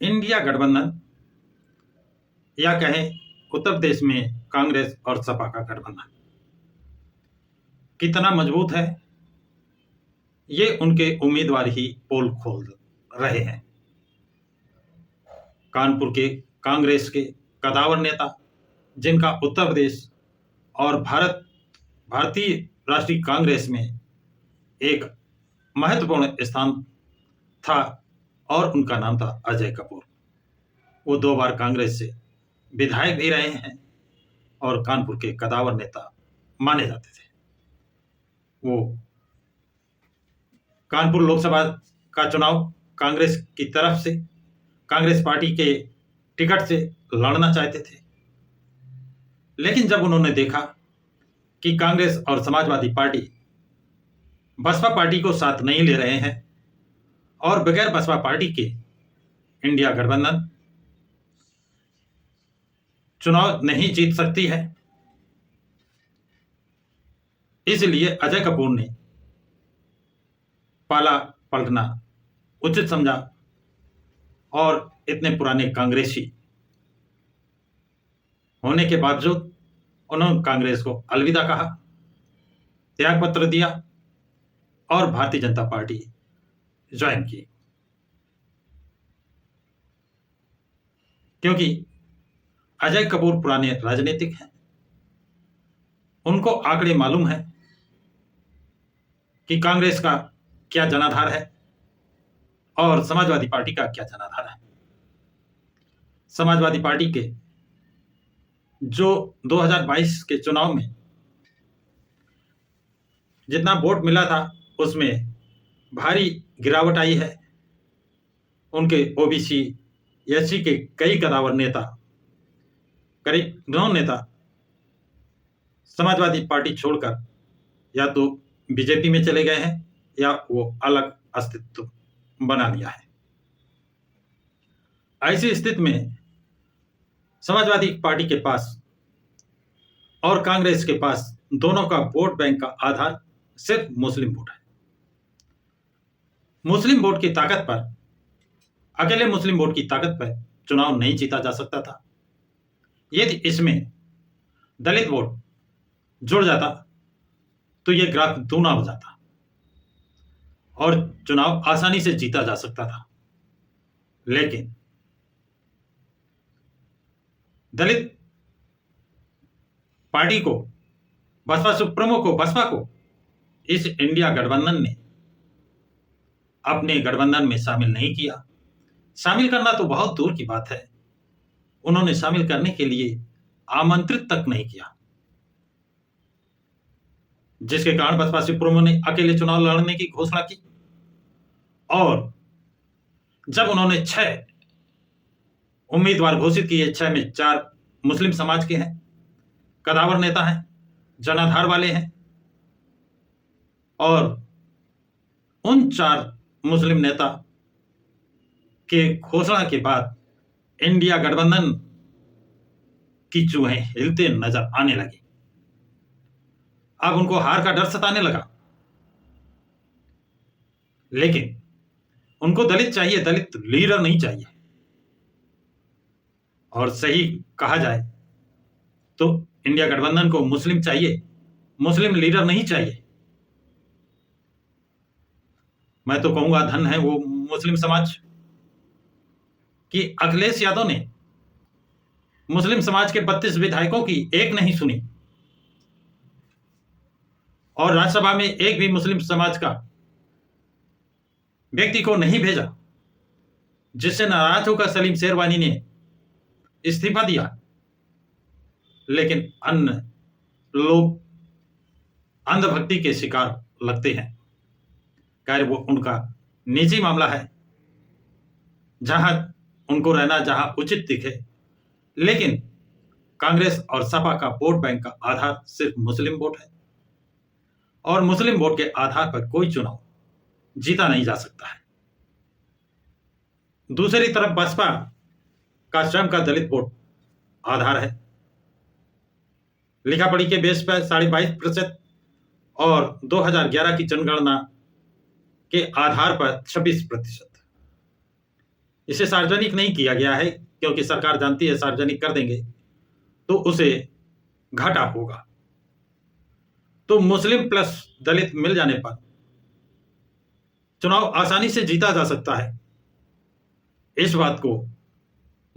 India गठबंधन या कहें उत्तर प्रदेश में कांग्रेस और सपा का गठबंधन कितना मजबूत है, ये उनके उम्मीदवार ही पोल खोल रहे हैं। कानपुर के कांग्रेस के कदावर नेता, जिनका उत्तर प्रदेश और भारतीय राष्ट्रीय कांग्रेस में एक महत्वपूर्ण स्थान था, और उनका नाम था अजय कपूर। वो 2 बार कांग्रेस से विधायक भी रहे हैं और कानपुर के कदावर नेता माने जाते थे। वो कानपुर लोकसभा का चुनाव कांग्रेस की तरफ से, कांग्रेस पार्टी के टिकट से लड़ना चाहते थे, लेकिन जब उन्होंने देखा कि कांग्रेस और समाजवादी पार्टी बसपा पार्टी को साथ नहीं ले रहे हैं और बगैर बसपा पार्टी के इंडिया गठबंधन चुनाव नहीं जीत सकती है, इसलिए अजय कपूर ने पाला पलटना उचित समझा और इतने पुराने कांग्रेसी होने के बावजूद उन्होंने कांग्रेस को अलविदा कहा, त्याग पत्र दिया और भारतीय जनता पार्टी ज्वाइन की। क्योंकि अजय कपूर पुराने राजनीतिक हैं, उनको आंकड़े मालूम है कि कांग्रेस का क्या जनाधार है और समाजवादी पार्टी का क्या जनाधार है। समाजवादी पार्टी के जो 2022 के चुनाव में जितना वोट मिला था, उसमें भारी गिरावट आई है। उनके ओबीसी एससी के कई कदावर नेता, करीब 9 नेता समाजवादी पार्टी छोड़कर या तो बीजेपी में चले गए हैं या वो अलग अस्तित्व बना लिया है। ऐसी स्थिति में समाजवादी पार्टी के पास और कांग्रेस के पास दोनों का वोट बैंक का आधार सिर्फ मुस्लिम वोट है। मुस्लिम वोट की ताकत पर, अकेले मुस्लिम वोट की ताकत पर चुनाव नहीं जीता जा सकता था। यदि इसमें दलित वोट जुड़ जाता तो यह ग्राफ दूना हो जाता और चुनाव आसानी से जीता जा सकता था। लेकिन दलित पार्टी को, बसपा सुप्रीमो को, बसपा को इस इंडिया गठबंधन ने अपने गठबंधन में शामिल नहीं किया। शामिल करना तो बहुत दूर की बात है, उन्होंने शामिल करने के लिए आमंत्रित तक नहीं किया, जिसके कारण बसपा सुप्रीमो ने अकेले चुनाव लड़ने की घोषणा की। और जब उन्होंने 6 उम्मीदवार घोषित किए, 6 में 4 मुस्लिम समाज के हैं, कदावर नेता हैं, जनाधार वाले हैं, और उन 4 मुस्लिम नेता के घोषणा के बाद इंडिया गठबंधन की चूहें हिलते नजर आने लगी। अब उनको हार का डर सताने लगा। लेकिन उनको दलित चाहिए, दलित लीडर नहीं चाहिए। और सही कहा जाए तो इंडिया गठबंधन को मुस्लिम चाहिए, मुस्लिम लीडर नहीं चाहिए। मैं तो कहूंगा धन है वो मुस्लिम समाज कि अखिलेश यादव ने मुस्लिम समाज के 32 विधायकों की एक नहीं सुनी और राज्यसभा में एक भी मुस्लिम समाज का व्यक्ति को नहीं भेजा, जिससे नाराज होकर सलीम शेरवानी ने इस्तीफा दिया। लेकिन अन्य लोग अंधभक्ति के शिकार लगते हैं। खैर, वो उनका निजी मामला है, जहां उनको रहना जहां उचित दिखे। लेकिन कांग्रेस और सपा का वोट बैंक का आधार सिर्फ मुस्लिम वोट है और मुस्लिम वोट के आधार पर कोई चुनाव जीता नहीं जा सकता है। दूसरी तरफ बसपा का स्वयं का दलित वोट आधार है, लिखा पढ़ी के बेस पर 22.5% और 2011 की जनगणना के आधार पर 26%। इसे सार्वजनिक नहीं किया गया है, क्योंकि सरकार जानती है सार्वजनिक कर देंगे तो उसे घाटा होगा। तो मुस्लिम प्लस दलित मिल जाने पर चुनाव आसानी से जीता जा सकता है। इस बात को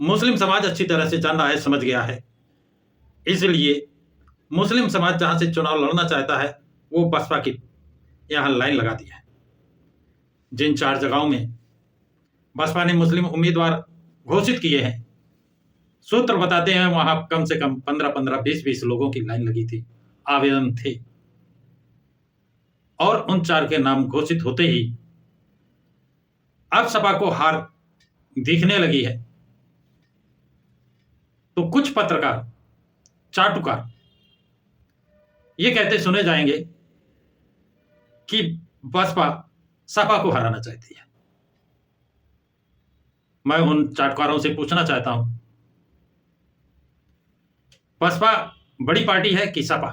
मुस्लिम समाज अच्छी तरह से जान रहा है, समझ गया है। इसलिए मुस्लिम समाज जहां से चुनाव लड़ना चाहता है वो बसपा की यहां लाइन लगा दी है। जिन 4 जगहों में बसपा ने मुस्लिम उम्मीदवार घोषित किए हैं, सूत्र बताते हैं वहां कम से कम 15-15, 20-20 लोगों की लाइन लगी थी, आवेदन थे। और उन 4 के नाम घोषित होते ही अब सपा को हार दिखने लगी है। तो कुछ पत्रकार, चाटुकार ये कहते सुने जाएंगे कि बसपा सपा को हराना चाहती है। मैं उन चाटुकारों से पूछना चाहता हूं, बसपा बड़ी पार्टी है कि सपा?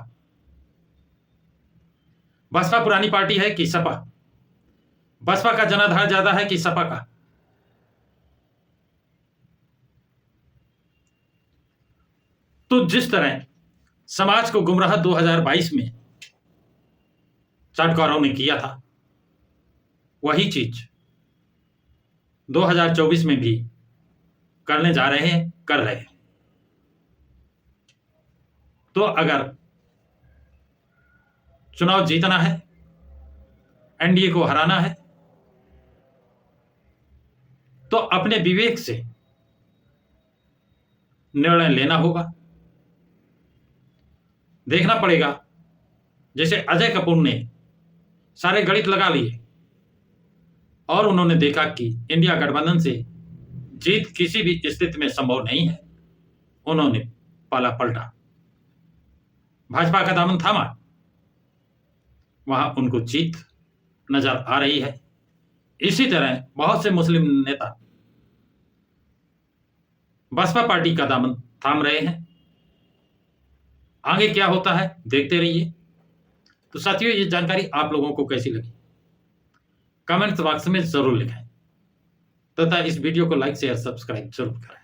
बसपा पुरानी पार्टी है कि सपा? बसपा का जनाधार ज्यादा है कि सपा का? तो जिस तरह समाज को गुमराह 2022 में चाटुकारों ने किया था, वही चीज 2024 में भी करने जा रहे हैं, कर रहे हैं। तो अगर चुनाव जीतना है, एनडीए को हराना है, तो अपने विवेक से निर्णय लेना होगा। देखना पड़ेगा, जैसे अजय कपूर ने सारे गणित लगा लिए और उन्होंने देखा कि इंडिया गठबंधन से जीत किसी भी स्थिति में संभव नहीं है। उन्होंने पाला पलटा, भाजपा का दामन थामा, वहां उनको जीत नजर आ रही है। इसी तरह बहुत से मुस्लिम नेता बसपा पार्टी का दामन थाम रहे हैं। आगे क्या होता है देखते रहिए। तो साथियों, ये जानकारी आप लोगों को कैसी लगी कमेंट बॉक्स में जरूर लिखें, तथा इस वीडियो को लाइक शेयर सब्सक्राइब जरूर करें।